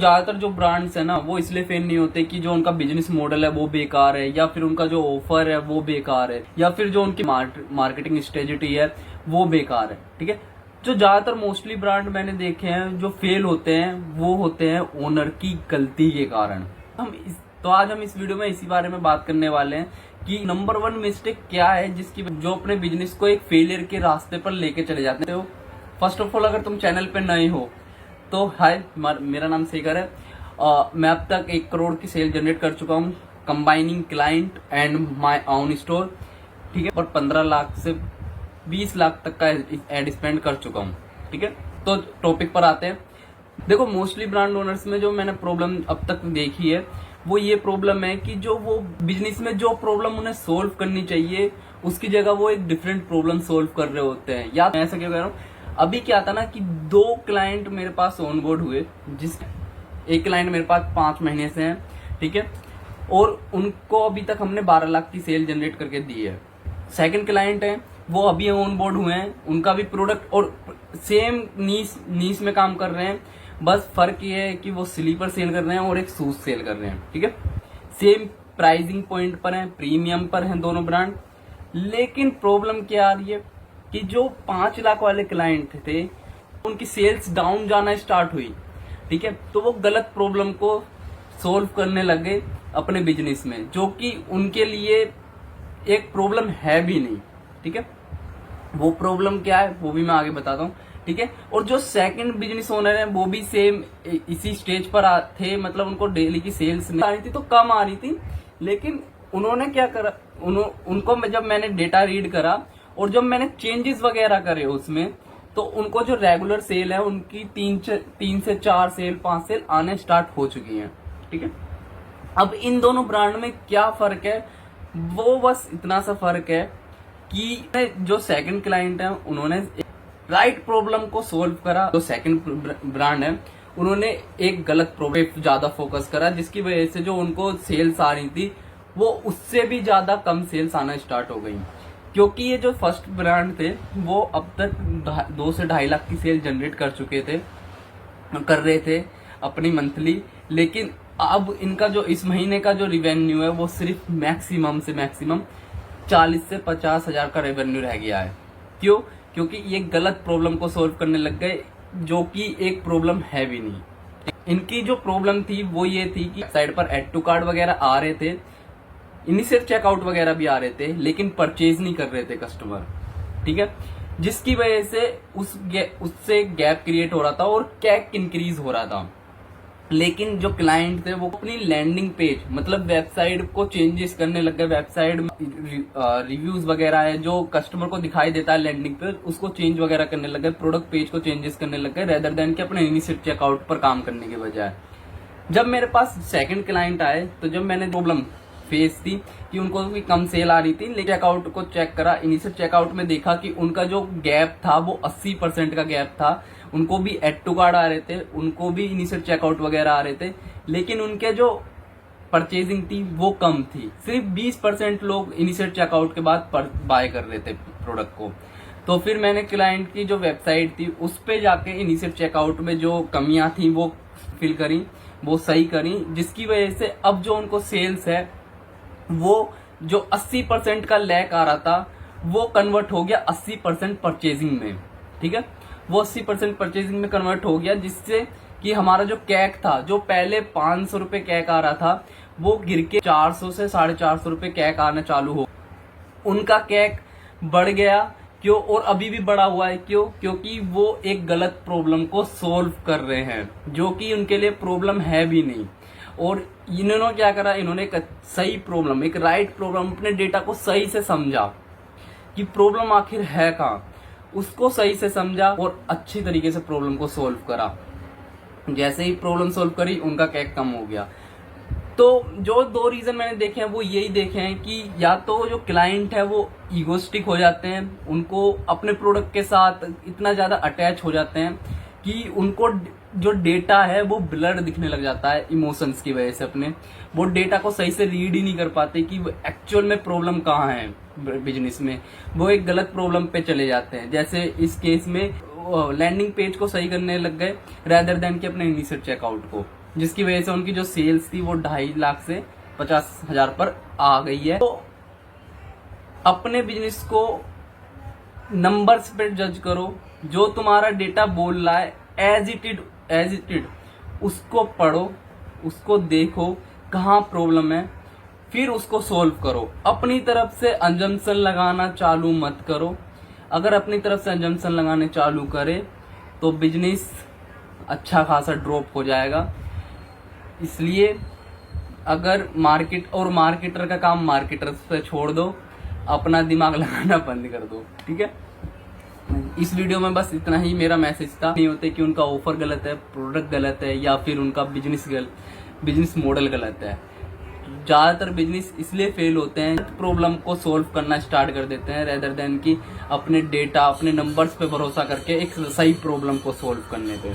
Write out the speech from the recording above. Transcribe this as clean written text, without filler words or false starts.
ज्यादातर जो ब्रांड्स है ना वो इसलिए फेल नहीं होते कि जो उनका बिजनेस मॉडल है वो बेकार है, या फिर उनका जो ऑफर है वो बेकार है, या फिर जो उनकी मार्केटिंग स्ट्रेटेजी है वो बेकार है। ठीक है, जो ज्यादातर मोस्टली ब्रांड मैंने देखे हैं जो फेल होते हैं वो होते हैं ओनर की गलती के कारण। तो आज हम इस वीडियो में इसी बारे में बात करने वाले हैं कि नंबर 1 मिस्टेक क्या है जिसकी जो अपने बिजनेस को एक फेलियर के रास्ते पर लेके चले जाते हो। फर्स्ट ऑफ ऑल, अगर तुम चैनल पे नए हो तो हाय, मेरा नाम शेखर है। मैं अब तक 1 करोड़ की सेल जनरेट कर चुका हूँ, combining client and my own store. ठीक है, और 15 लाख से 20 लाख तक का एड स्पेंड कर चुका हूँ। ठीक है, तो टॉपिक पर आते हैं। देखो, मोस्टली ब्रांड ओनर्स में जो मैंने प्रॉब्लम अब तक देखी है वो ये प्रॉब्लम है कि जो वो बिजनेस में जो प्रॉब्लम उन्हें सोल्व करनी चाहिए उसकी जगह वो एक डिफरेंट प्रॉब्लम सोल्व कर रहे होते हैं। या मैं ऐसा क्यों कह रहा हूँ, अभी क्या था ना कि 2 क्लाइंट मेरे पास ऑनबोर्ड हुए, जिस एक क्लाइंट मेरे पास 5 महीने से है। ठीक है, और उनको अभी तक हमने 12 लाख की सेल जनरेट करके दी है। सेकंड क्लाइंट है, वो अभी ऑन बोर्ड हुए हैं, उनका भी प्रोडक्ट और सेम नीस में काम कर रहे हैं, बस फर्क ये है कि वो स्लीपर सेल कर रहे हैं और एक शूज सेल कर रहे हैं। ठीक है, सेम प्राइसिंग पॉइंट पर है, प्रीमियम पर हैं दोनों ब्रांड। लेकिन प्रॉब्लम क्या आ रही है कि जो 5 लाख वाले क्लाइंट थे उनकी सेल्स डाउन जाना स्टार्ट हुई। ठीक है, तो वो गलत प्रॉब्लम को सोल्व करने लगे अपने बिजनेस में, जो कि उनके लिए एक प्रॉब्लम है भी नहीं। ठीक है, वो प्रॉब्लम क्या है वो भी मैं आगे बताता हूँ। ठीक है, और जो सेकंड बिजनेस ओनर है वो भी सेम इसी स्टेज पर थे, मतलब उनको डेली की सेल्स नहीं आ रही थी तो कम आ रही थी। लेकिन उन्होंने क्या करा, उनको जब मैंने डेटा रीड करा और जब मैंने चेंजेस वगैरह करे उसमें, तो उनको जो रेगुलर सेल है उनकी 3 से 4 सेल 5 सेल आने स्टार्ट हो चुकी है। ठीक है, अब इन दोनों ब्रांड में क्या फर्क है, वो बस इतना सा फर्क है कि जो सेकंड क्लाइंट है उन्होंने राइट प्रॉब्लम को सोल्व करा। जो सेकंड ब्रांड है उन्होंने एक गलत प्रॉब्लम पे ज्यादा फोकस करा, जिसकी वजह से जो उनको सेल्स आ रही थी वो उससे भी ज्यादा कम सेल्स आना स्टार्ट हो गई। क्योंकि ये जो फर्स्ट ब्रांड थे वो अब तक 2 से 2.5 लाख की सेल जनरेट कर चुके थे, कर रहे थे अपनी मंथली। लेकिन अब इनका जो इस महीने का जो रिवेन्यू है वो सिर्फ मैक्सिमम से मैक्सिमम 40 से 50 हजार का रेवेन्यू रह गया है। क्यों? क्योंकि ये गलत प्रॉब्लम को सोल्व करने लग गए, जो कि एक प्रॉब्लम है भी नहीं। इनकी जो प्रॉब्लम थी वो ये थी कि साइड पर एड टू कार्ड वगैरह आ रहे थे, इनिशियल चेकआउट वगैरह भी आ रहे थे, लेकिन परचेज नहीं कर रहे थे कस्टमर। ठीक है, जिसकी वजह से उससे गैप क्रिएट हो रहा था और कैक इंक्रीज हो रहा था। लेकिन जो क्लाइंट थे वो अपनी लैंडिंग पेज, मतलब वेबसाइट को चेंजेस करने लग गए। वेबसाइट में रिव्यूज वगैरह है जो कस्टमर को दिखाई देता है लैंडिंग पेज, उसको चेंज वगैरह करने लग गए, प्रोडक्ट पेज को चेंजेस करने लग गए, रेदर देन के अपने इनिशियल चेकआउट पर काम करने के बजाय। जब मेरे पास सेकंड क्लाइंट आए तो जब मैंने प्रॉब्लम फेस थी कि उनको भी कम सेल आ रही थी, लेकिन चेकआउट को चेक करा, इनिशियल चेकआउट में देखा कि उनका जो गैप था वो 80% का गैप था। उनको भी एड टू कार्ड आ रहे थे, उनको भी इनिशियल चेकआउट वगैरह आ रहे थे, लेकिन उनके जो परचेजिंग थी वो कम थी। सिर्फ 20% लोग इनिशियल चेकआउट के बाद बाय कर रहे थे प्रोडक्ट को। तो फिर मैंने क्लाइंट की जो वेबसाइट थी उस पे जाके इनिशियल चेकआउट में जो कमियां थी वो फिल करी, वो सही करी, जिसकी वजह से अब जो उनको सेल्स है वो जो 80% का लैक आ रहा था वो कन्वर्ट हो गया 80% परचेजिंग में। ठीक है, वो 80% परचेजिंग में कन्वर्ट हो गया, जिससे कि हमारा जो कैक था, जो पहले 500 रुपए कैक आ रहा था, वो गिर के 400 से 450 रुपए कैक आना चालू हो। उनका कैक बढ़ गया। क्यों? और अभी भी बढ़ा हुआ है। क्यों? क्योंकि वो एक गलत प्रॉब्लम को सोल्व कर रहे हैं, जो कि उनके लिए प्रॉब्लम है भी नहीं। और इन्होंने क्या करा, इन्होंने एक सही प्रॉब्लम, एक राइट प्रॉब्लम, अपने डेटा को सही से समझा कि प्रॉब्लम आखिर है कहाँ, उसको सही से समझा और अच्छी तरीके से प्रॉब्लम को सोल्व करा। जैसे ही प्रॉब्लम सोल्व करी उनका कैक कम हो गया। तो जो 2 रीजन मैंने देखे हैं वो यही देखे हैं कि या तो जो क्लाइंट है वो ईगोस्टिक हो जाते हैं, उनको अपने प्रोडक्ट के साथ इतना ज्यादा अटैच हो जाते हैं कि उनको जो डेटा है वो ब्लर दिखने लग जाता है इमोशंस की वजह से। अपने वो डेटा को सही से रीड ही नहीं कर पाते कि एक्चुअल में प्रॉब्लम कहाँ है बिजनेस में, वो एक गलत प्रॉब्लम पे चले जाते हैं। जैसे इस केस में लैंडिंग पेज को सही करने लग गए रेदर देन कि अपने इनिशियल चेकआउट को। जिसकी वजह से उनकी जो सेल्स थी वो 2.5 लाख से 50,000 पर आ गई है। तो अपने बिजनेस को नंबर्स पे जज करो, जो तुम्हारा डेटा बोल रहा है एज इट इज उसको पढ़ो, उसको देखो कहाँ प्रॉब्लम है, फिर उसको सोल्व करो। अपनी तरफ से अंजम्पशन लगाना चालू मत करो। अगर अपनी तरफ से अंजम्पशन लगाने चालू करे तो बिजनेस अच्छा खासा ड्रॉप हो जाएगा। इसलिए अगर मार्केटर का काम मार्केटर पे छोड़ दो, अपना दिमाग लगाना बंद कर दो, ठीक है। इस वीडियो में बस इतना ही मेरा मैसेज था। नहीं होते कि उनका ऑफर गलत है, प्रोडक्ट गलत है, या फिर उनका बिजनेस मॉडल गलत है। ज्यादातर बिजनेस इसलिए फेल होते हैं, प्रॉब्लम को सोल्व करना स्टार्ट कर देते हैं रेदर देन कि अपने डेटा, अपने नंबर्स पे भरोसा करके एक सही प्रॉब्लम को सोल्व करने पे।